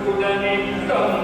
Udanita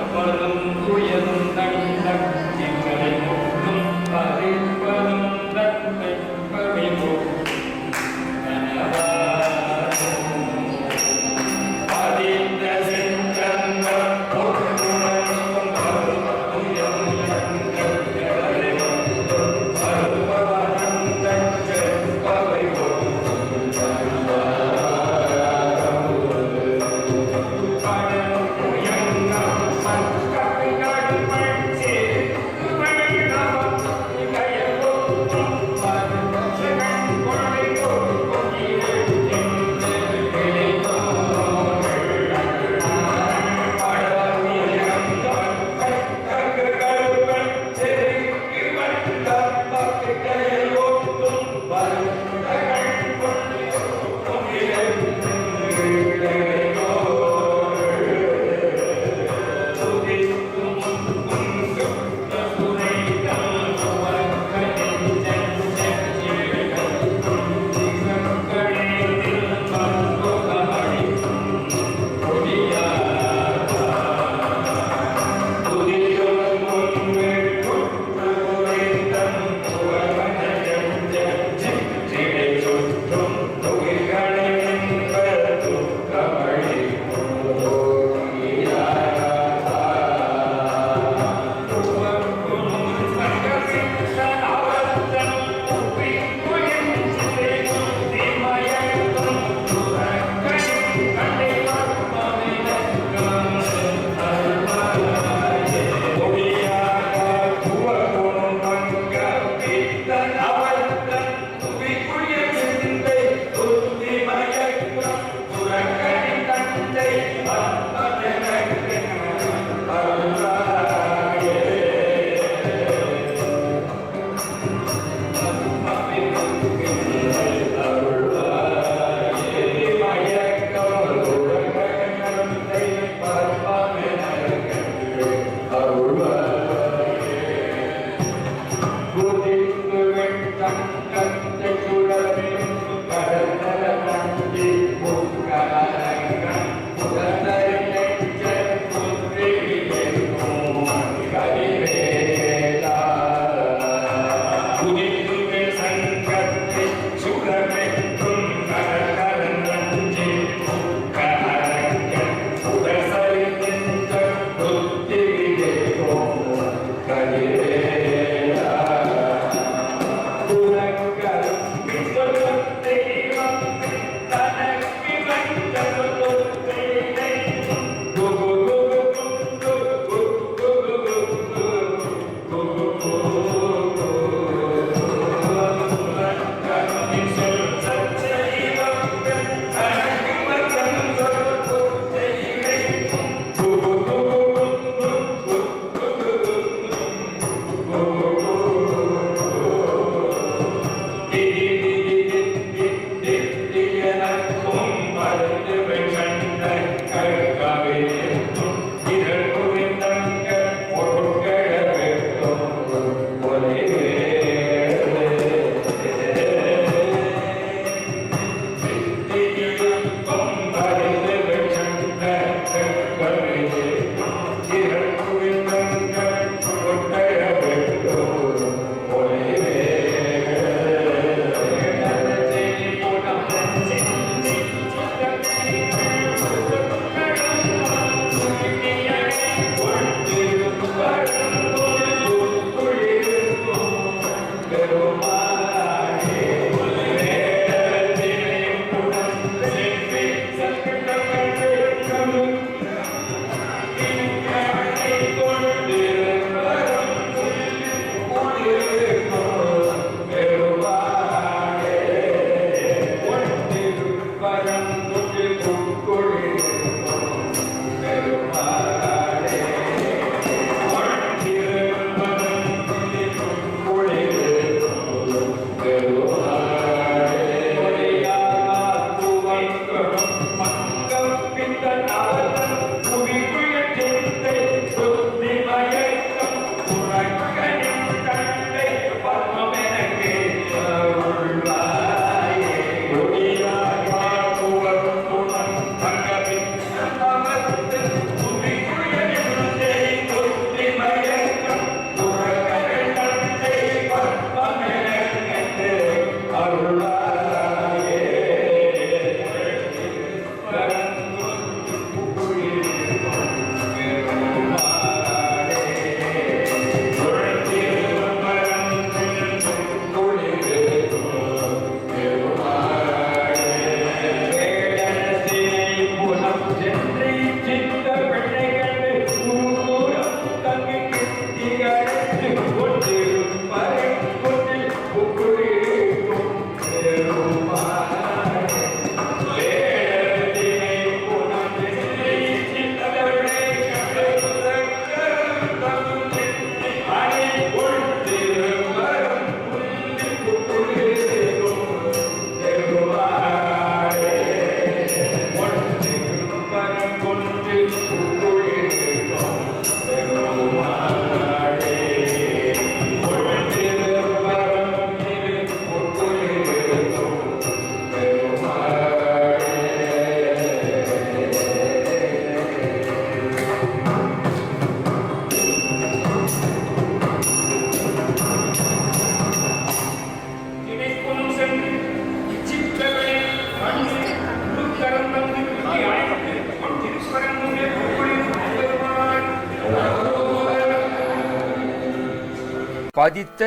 பதித்த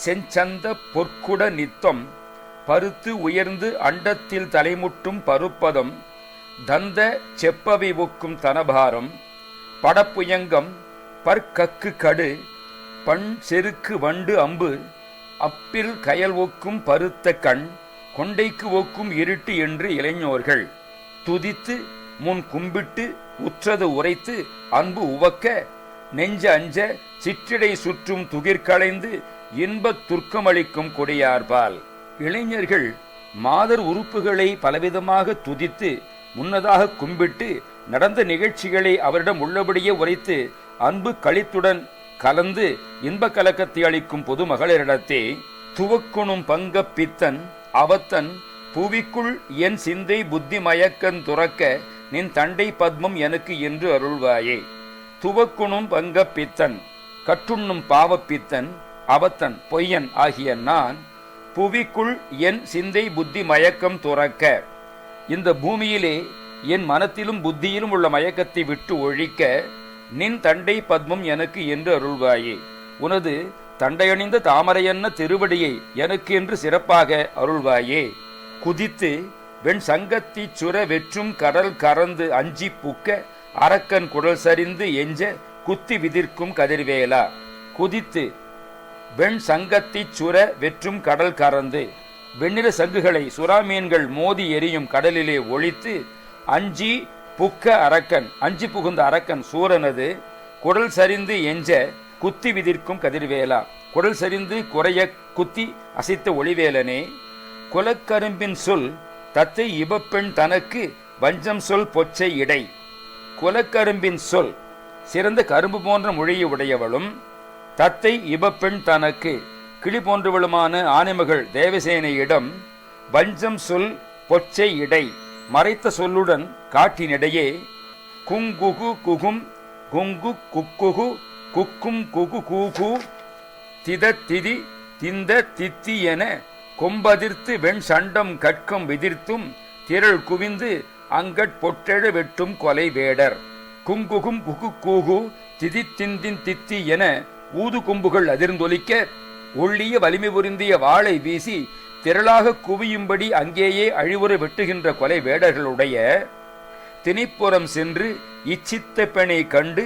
செஞ்சந்த பொற்குட நித்தம் பருத்து உயர்ந்து அண்டத்தில் தலைமுட்டும் பருப்பதம் தந்த செப்பவை ஒக்கும் தனபாரம் படப்புயங்கம் பற்கக்கு கடு பண் செருக்கு வண்டு அம்பு அப்பில் கயல் ஒக்கும் பருத்த கண் கொண்டைக்கு ஒக்கும் இருட்டு என்று இளைஞர்கள் துதித்து முன் கும்பிட்டு உற்றது உரைத்து அன்பு உவக்க நெஞ்ச அஞ்ச சிற்றிடை சுற்றும் துகிர்களைந்து இன்பத் துர்க்கமளிக்கும் கொடியார்பால். இளைஞர்கள் மாதர் உறுப்புகளை பலவிதமாக துதித்து முன்னதாக கும்பிட்டு நடந்த நிகழ்ச்சிகளை அவரிடம் உள்ளபடியே உரைத்து அன்பு களித்துடன் கலந்து இன்ப கலக்கத்தை அளிக்கும் பொது மகளிரிடத்தே துவக்குணும் பங்க பித்தன் அவத்தன் புவிக்குள் என் சிந்தை புத்தி மயக்கன் துறக்க நின் தண்டை பத்மம் எனக்கு என்று அருள்வாயே. துவக்குணும் பங்க பித்தன் கற்றுண்ணும் பாவ பித்தன் அவத்தன் பொய்யன் ஆகிய நான் புவிக்குள் என் சிந்தை புத்தி மயக்கம் துறக்க, இந்த பூமியிலே என் மனத்திலும் புத்தியிலும் உள்ள மயக்கத்தை விட்டு ஒழிக்க நின் தண்டை பத்மம் எனக்கு என்று அருள்வாயே. உனது தண்டையணிந்த தாமரையன்ன திருவடியை எனக்கு என்று சிறப்பாக அருள்வாயே. குதித்து வெண் சங்கத்தி சுர வெற்றும் கடல் கறந்து அஞ்சி புக்க அரக்கன் குடல் சரிந்து எஞ்ச குத்தி விதிர்க்கும் கதிர்வேலா. குதித்து வெண் சங்கத்தி சுர வெற்றும் கடல் கறந்து வெண்ணிற சங்குகளை சுறாமீன்கள் மோதி எரியும் கடலிலே ஒழித்து அஞ்சி புக்க அரக்கன் அஞ்சி புகுந்த அரக்கன் சூரனது குடல் சரிந்து எஞ்ச குத்தி விதிர்க்கும் கதிர்வேலா. குடல் சரிந்து குறைய குத்தி அசைத்த ஒளிவேலனே. குலக்கரும்பின் சொல் தத்தை இபப்பெண் தனக்கு வஞ்சம் சொல் பொச்சை இடை. குலக்கரும்பின் சொல் சிறந்த கரும்பு போன்ற மொழியை உடையவளும் தத்தை இபப்பெண் தனக்கு கிளி போன்றவளுமான ஆனைமகள் தேவசேனையிடம் வஞ்சம் சொல் பொச்சை இடை மறைத்த சொல்லுடன் காட்டினிடையே குங்குகு குகும் குங்கு குக்குகு குக்கும் குகு கூகு தித திதி திந்த தித்தி என கொம்பதிர்த்து வெண் சண்டம் கற்கம் விதிர்த்தும் திரள் குவிந்து அங்கட் பொட்டெழ வெட்டும் கொலை வேடர். குங்குகும் குகு கூகு திதி திந்தின் தித்தி என ஊது கொம்புகள் அதிர்ந்தொலிக்க ஒள்ளிய வலிமை பொருந்திய வாளை வீசி திரளாக குவியும்படி அங்கேயே அழிவுற வெட்டுகின்ற கொலை வேடர்களுடைய திணைப்புறம் சென்று இச்சித்த பெணை கண்டு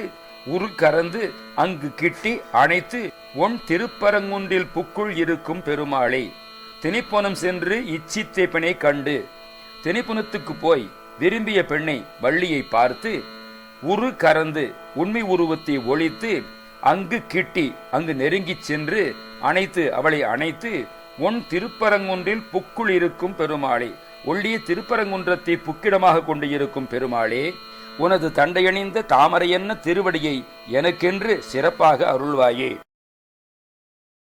உரு கறந்து அங்கு கிட்டி அணைத்து ஒன் திருப்பரங்குன்றில் புக்குள் இருக்கும் பெருமாளை. திணைப்புனம் சென்று இச்சித்த பெண்ணை கண்டு திணைப்புனத்துக்கு போய் விரும்பிய பெண்ணை வள்ளியை பார்த்து உரு கறந்து உண்மை உருவத்தை ஒழித்து அங்கு கிட்டி அங்கு நெருங்கிச் சென்று அணைத்து அவளை அணைத்து ஒன் திருப்பரங்குன்றில் புக்குள் இருக்கும் பெருமாளே. ஒள்ளிய திருப்பரங்குன்றத்தை புக்கிடமாக கொண்டு இருக்கும் பெருமாளே, உனது தண்டையணிந்த தாமரையன்ன திருவடியை எனக்கென்று சிறப்பாக அருள்வாயே.